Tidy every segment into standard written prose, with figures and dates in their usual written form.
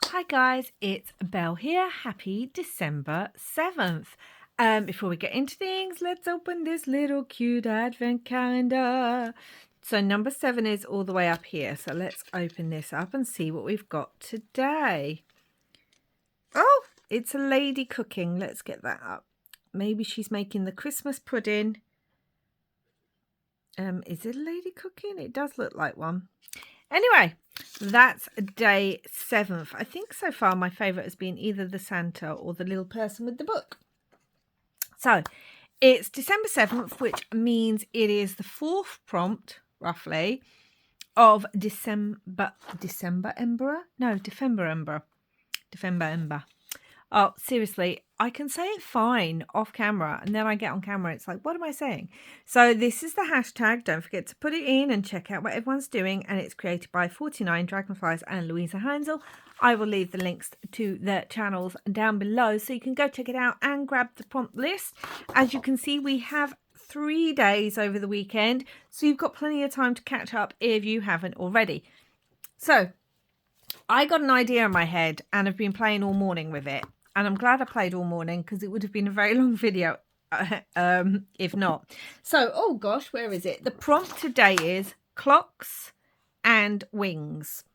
Hi guys, it's Belle here. Happy December 7th. Before we get into things, let's open this little cute advent calendar. So number 7 is all the way up here. So let's open this up and see what we've got today. Oh, it's a lady cooking. Let's get that up. Maybe she's making the Christmas pudding. Is it a lady cooking? It does look like one. Anyway, that's day 7th. I think so far my favourite has been either the Santa or the little person with the book. So it's December 7th, which means it is the 4th prompt, roughly, of Defember Ember. Oh, seriously, I can say it fine off camera, and then I get on camera. It's like, what am I saying? So this is the hashtag. Don't forget to put it in and check out what everyone's doing. And it's created by 49 Dragonflies and Louisa Heinzel. I will leave the links to the channels down below so you can go check it out and grab the prompt list. As you can see, we have 3 days over the weekend, so you've got plenty of time to catch up if you haven't already. So I got an idea in my head and have been playing all morning with it. And I'm glad I played all morning because it would have been a very long video if not. So, oh gosh, where is it? The prompt today is clocks and wings.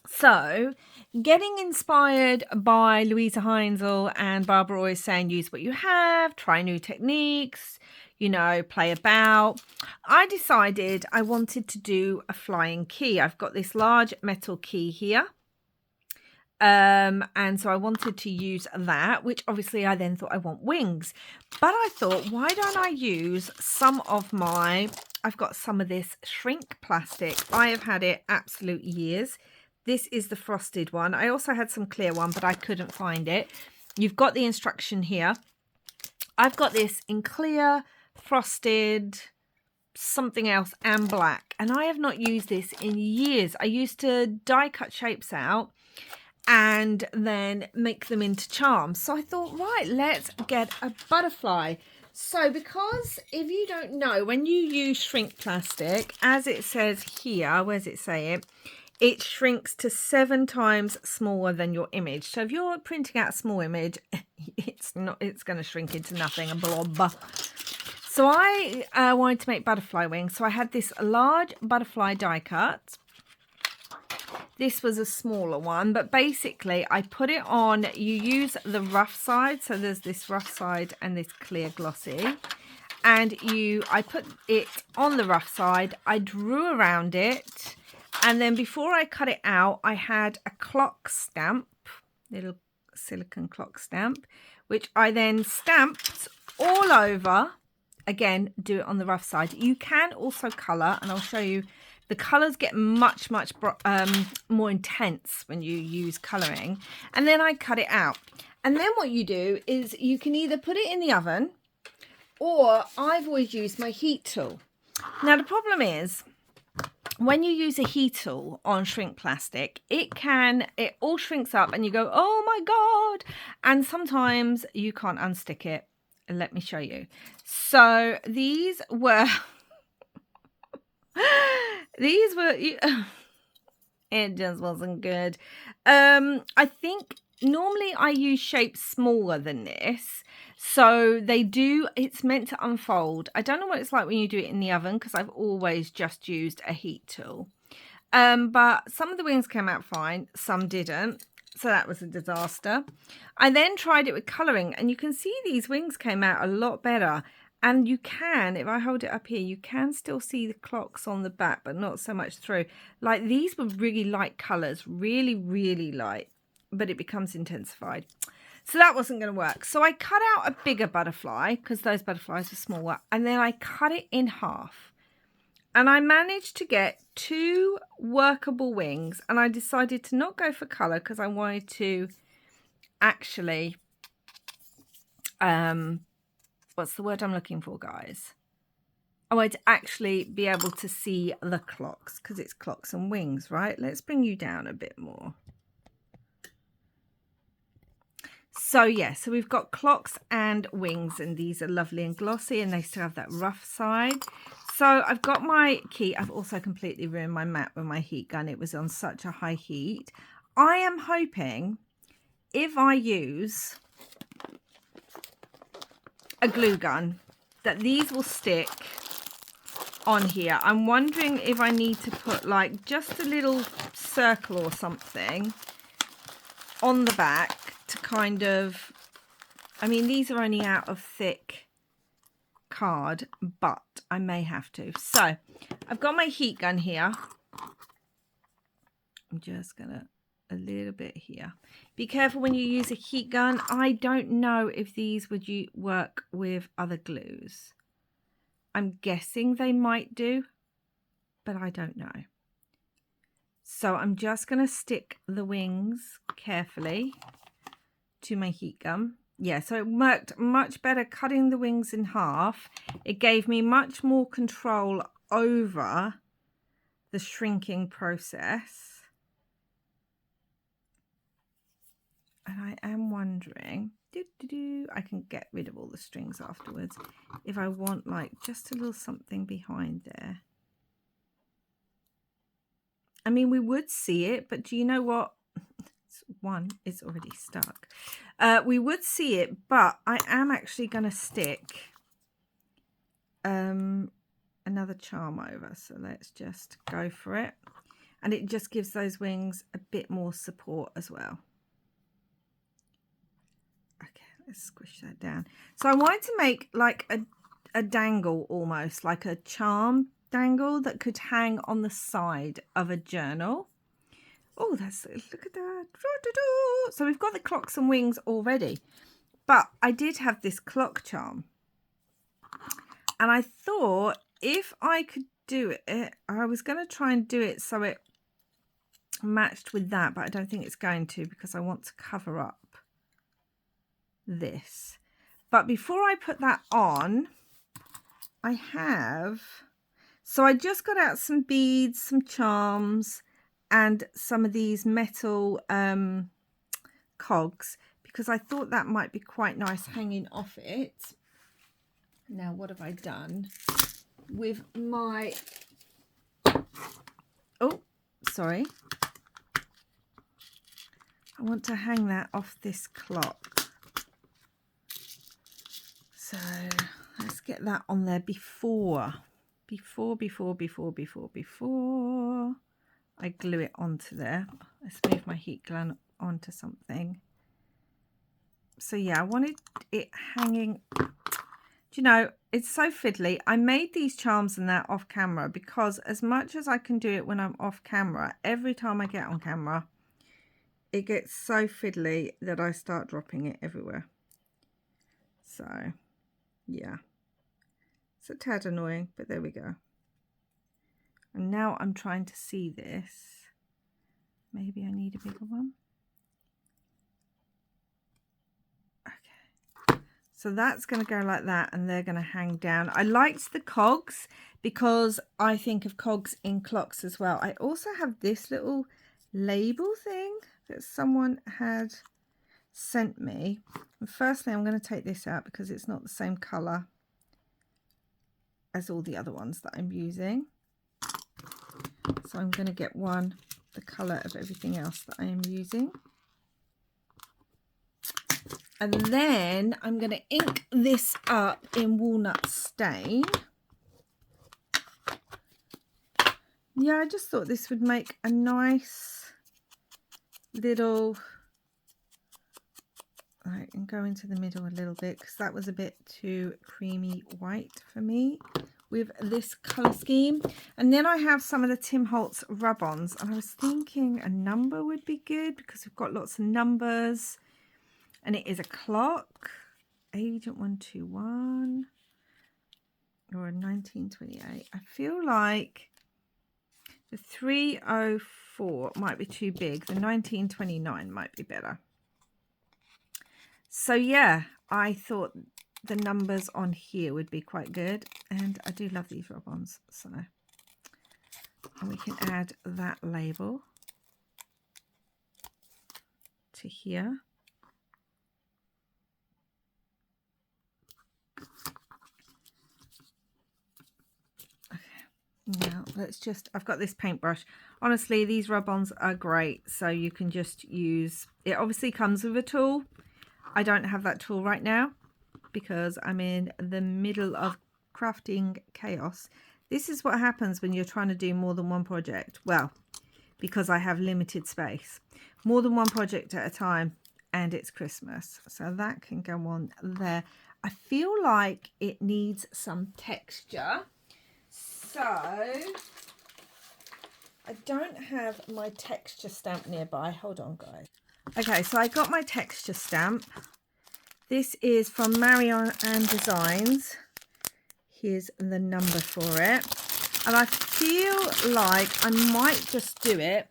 So, getting inspired by Louisa Heinzel and Barbara always saying use what you have, try new techniques, you know, play about. I decided I wanted to do a flying key. I've got this large metal key here. And so I wanted to use that, which obviously I then thought I want wings. But I thought, why don't I use some of I've got some of this shrink plastic. I have had it absolute years. This is the frosted one. I also had some clear one, but I couldn't find it. You've got the instruction here. I've got this in clear, frosted, something else, and black. And I have not used this in years. I used to die cut shapes out and then make them into charms. So I thought, right, let's get a butterfly. So because if you don't know, when you use shrink plastic, as it says here, where's it say it? It shrinks to 7 times smaller than your image. So if you're printing out a small image, it's going to shrink into nothing, a blob. So I wanted to make butterfly wings. So I had this large butterfly die cut. This was a smaller one, but basically I put it on, you use the rough side. So there's this rough side and this clear glossy. And I put it on the rough side. I drew around it. And then before I cut it out, I had a clock stamp, little silicone clock stamp, which I then stamped all over. Again, do it on the rough side. You can also colour, and I'll show you. The colours get much more intense when you use colouring. And then I cut it out. And then what you do is you can either put it in the oven, or I've always used my heat tool. Now, the problem is, when you use a heat tool on shrink plastic, it all shrinks up and you go, oh my God. And sometimes you can't unstick it. Let me show you. So these were... it just wasn't good. I think normally I use shapes smaller than this, so it's meant to unfold. I don't know what it's like when you do it in the oven because I've always just used a heat tool. But some of the wings came out fine, some didn't, so that was a disaster. I then tried it with colouring, and you can see these wings came out a lot better. And you can, if I hold it up here, you can still see the clocks on the back, but not so much through. Like these were really light colours, really, really light, but it becomes intensified. So that wasn't going to work. So I cut out a bigger butterfly because those butterflies are smaller, and then I cut it in half. And I managed to get 2 workable wings, and I decided to not go for colour because I wanted to actually... what's the word I'm looking for, guys? I want to actually be able to see the clocks because it's clocks and wings, right? Let's bring you down a bit more. So, yeah, so we've got clocks and wings, and these are lovely and glossy, and they still have that rough side. So I've got my key. I've also completely ruined my mat with my heat gun. It was on such a high heat. I am hoping if I use a glue gun that these will stick on here. I'm wondering if I need to put like just a little circle or something on the back to kind of, I mean, these are only out of thick card, but I may have to. So I've got my heat gun here. I'm just gonna a little bit here. Be careful when you use a heat gun. I don't know if these would work with other glues. I'm guessing they might do, but I don't know. So I'm just going to stick the wings carefully to my heat gun. Yeah, so it worked much better cutting the wings in half. It gave me much more control over the shrinking process. And I am wondering, I can get rid of all the strings afterwards, if I want like just a little something behind there. I mean, we would see it, but do you know what? One is already stuck. We would see it, but I am actually going to stick another charm over. So let's just go for it. And it just gives those wings a bit more support as well. Okay, let's squish that down. So I wanted to make like a dangle, almost like a charm dangle that could hang on the side of a journal. Oh, look at that. So we've got the clocks and wings already, but I did have this clock charm, and I thought if I could do it, I was going to try and do it so it matched with that, but I don't think it's going to, because I want to cover up this. But before I put that on, so I just got out some beads, some charms, and some of these metal cogs, because I thought that might be quite nice hanging off it. Now, what have I done with my, oh, sorry. I want to hang that off this clock. So let's get that on there before I glue it onto there. Let's move my heat gun onto something. So yeah, I wanted it hanging. Do you know, it's so fiddly. I made these charms and that off camera, because as much as I can do it when I'm off camera, every time I get on camera, it gets so fiddly that I start dropping it everywhere. So yeah, it's a tad annoying, but there we go. And now I'm trying to see this. Maybe I need a bigger one. Okay. So that's going to go like that, and they're going to hang down. I liked the cogs because I think of cogs in clocks as well. I also have this little label thing that someone had sent me. And firstly, I'm going to take this out because it's not the same colour as all the other ones that I'm using. So I'm going to get one the colour of everything else that I am using. And then I'm going to ink this up in walnut stain. Yeah, I just thought this would make a nice little, right, and go into the middle a little bit, because that was a bit too creamy white for me with this colour scheme. And then I have some of the Tim Holtz rub-ons, and I was thinking a number would be good because we've got lots of numbers, and it is a clock, Agent 121 or a 1928. I feel like the 304 might be too big. The 1929 might be better. So yeah, I thought the numbers on here would be quite good, and I do love these rub-ons. So, and we can add that label to here. Okay, now I've got this paintbrush. Honestly, these rub-ons are great. So you can just use, it obviously comes with a tool. I don't have that tool right now because I'm in the middle of crafting chaos. This is what happens when you're trying to do more than one project. Well, because I have limited space. More than one project at a time, and it's Christmas. So that can go on there. I feel like it needs some texture. So I don't have my texture stamp nearby. Hold on, guys. Okay, so I got my texture stamp. This is from Marion and Designs. Here's the number for it. And I feel like I might just do it.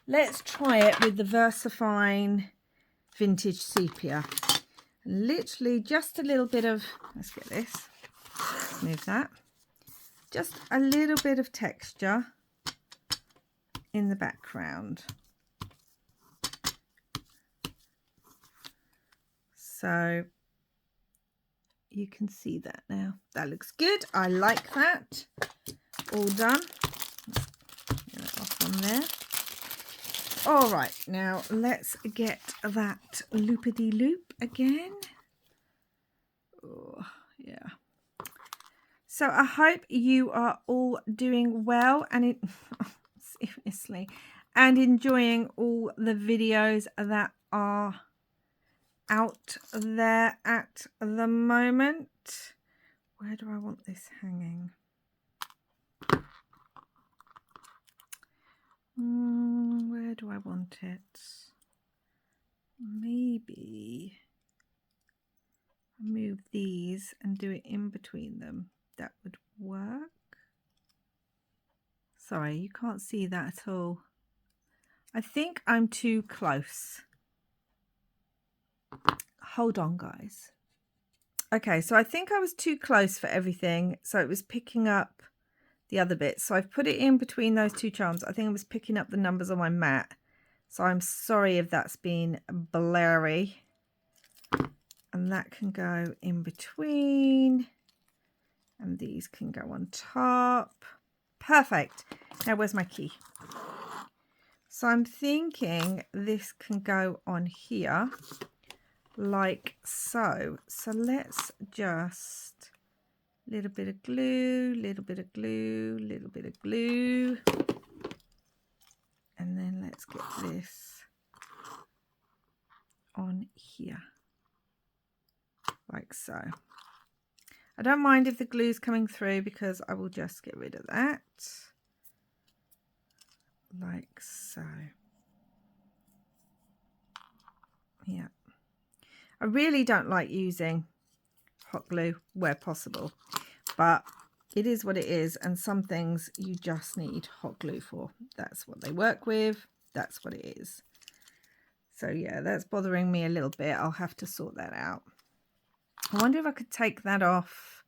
Let's try it with the VersaFine Vintage Sepia. Literally just a little bit of, let's get this, let's move that. Just a little bit of texture in the background. So you can see that now. That looks good. I like that. All done. Get that off on there. All right, now let's get that loopity-loop again. Oh, yeah. So I hope you are all doing well and seriously, and enjoying all the videos that are out there at the moment. Where do I want this hanging? Where do I want it? Maybe move these and do it in between them. That would work. Sorry, you can't see that at all. I think I'm too close. Hold on, guys. Okay, so I think I was too close for everything. So it was picking up the other bits. So I've put it in between those two charms. I think I was picking up the numbers on my mat. So I'm sorry if that's been blurry. And that can go in between. And these can go on top. Perfect. Now where's my key? So I'm thinking this can go on here like so. So let's just little bit of glue, little bit of glue, little bit of glue. And then let's get this on here like so. I don't mind if the glue's coming through because I will just get rid of that like so. Yeah, I really don't like using hot glue where possible, but it is what it is, and some things you just need hot glue for. That's what they work with, that's what it is. So yeah, that's bothering me a little bit. I'll have to sort that out. I wonder if I could take that off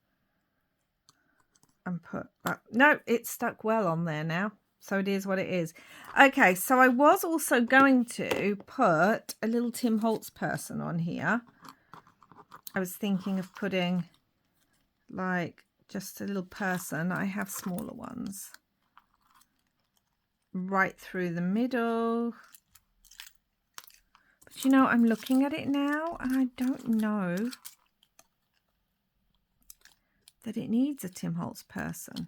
and put no, it's stuck well on there now, so it is what it is. Okay, so I was also going to put a little Tim Holtz person on here. I was thinking of putting like just a little person. I have smaller ones right through the middle, but you know, I'm looking at it now and I don't know that it needs a Tim Holtz person.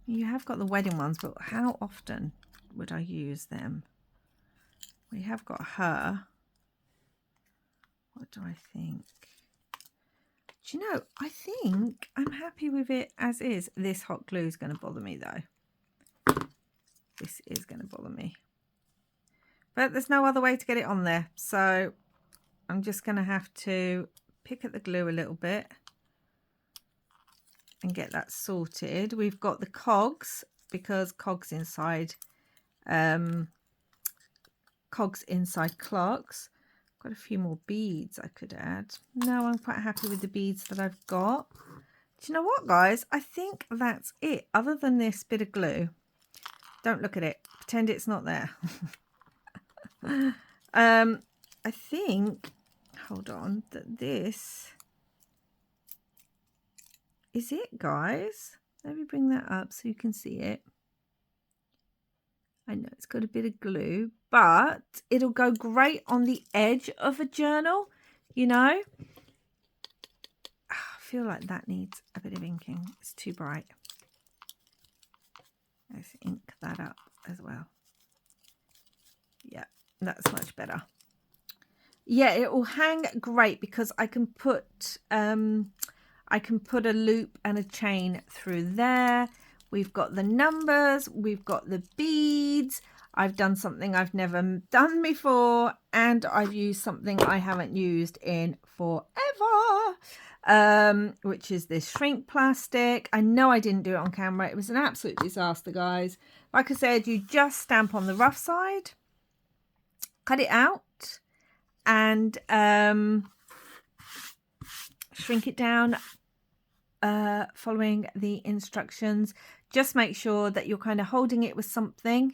You have got the wedding ones, but how often would I use them? We have got her. What do I think? Do you know, I think I'm happy with it as is. This hot glue is going to bother me though. This is going to bother me. But there's no other way to get it on there. So I'm just going to have to pick at the glue a little bit and get that sorted. We've got the cogs, because cogs inside clogs. Got a few more beads I could add. No, I'm quite happy with the beads that I've got. Do you know what, guys? I think that's it. Other than this bit of glue, don't look at it. Pretend it's not there. I think hold on, that this is it, guys. Let me bring that up so you can see it. I know it's got a bit of glue, but it'll go great on the edge of a journal, you know. I feel like that needs a bit of inking. It's too bright. Let's ink that up as well. Yeah, that's much better. Yeah, it will hang great because I can put a loop and a chain through there. We've got the numbers, we've got the beads. I've done something I've never done before, and I've used something I haven't used in forever, which is this shrink plastic. I know I didn't do it on camera. It was an absolute disaster, guys. Like I said, you just stamp on the rough side, cut it out, and shrink it down following the instructions. Just make sure that you're kind of holding it with something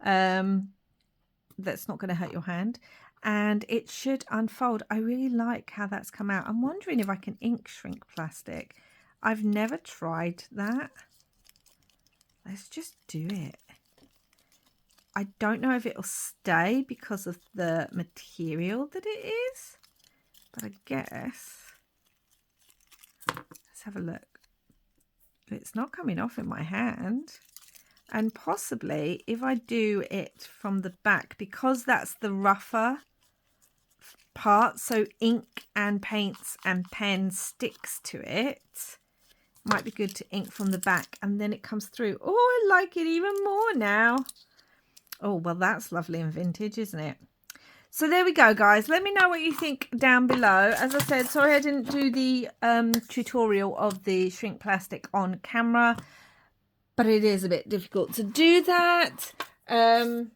that's not going to hurt your hand, and it should unfold. I really like how that's come out. I'm wondering if I can ink shrink plastic. I've never tried that. Let's just do it. I don't know if it'll stay because of the material that it is, but I guess. Let's have a look. It's not coming off in my hand. And possibly if I do it from the back, because that's the rougher part, so ink and paints and pen sticks to it, might be good to ink from the back and then it comes through. Oh, I like it even more now. Oh, well, that's lovely and vintage, isn't it? So there we go, guys. Let me know what you think down below. As I said, sorry I didn't do the tutorial of the shrink plastic on camera, but it is a bit difficult to do that. And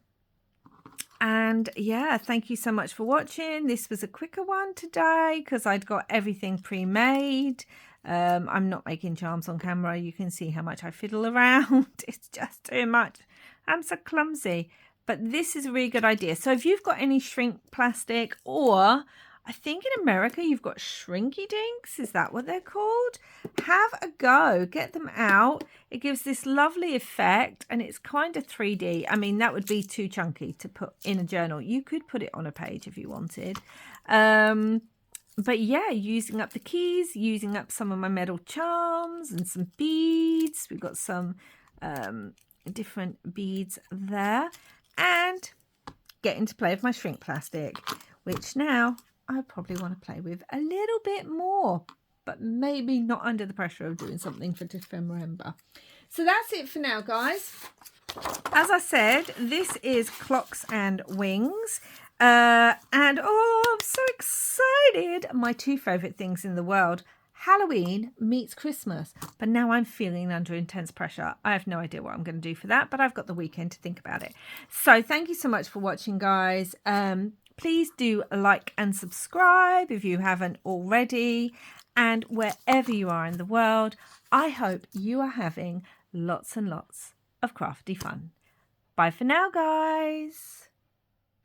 yeah, thank you so much for watching. This was a quicker one today because I'd got everything pre-made. I'm not making charms on camera. You can see how much I fiddle around. It's just too much. I'm so clumsy. But this is a really good idea. So if you've got any shrink plastic, or I think in America you've got shrinky dinks, is that what they're called? Have a go, get them out. It gives this lovely effect and it's kind of 3D. I mean, that would be too chunky to put in a journal. You could put it on a page if you wanted. But yeah, using up the keys, using up some of my metal charms and some beads. We've got some different beads there. And getting to play with my shrink plastic, which now I probably want to play with a little bit more, but maybe not under the pressure of doing something for December. So that's it for now, guys. As I said, this is Clocks and Wings. And oh, I'm so excited. My two favourite things in the world. Halloween meets Christmas, but now I'm feeling under intense pressure. I have no idea what I'm going to do for that, but I've got the weekend to think about it. So thank you so much for watching, guys. Please do like and subscribe if you haven't already. And wherever you are in the world, I hope you are having lots and lots of crafty fun. Bye for now, guys.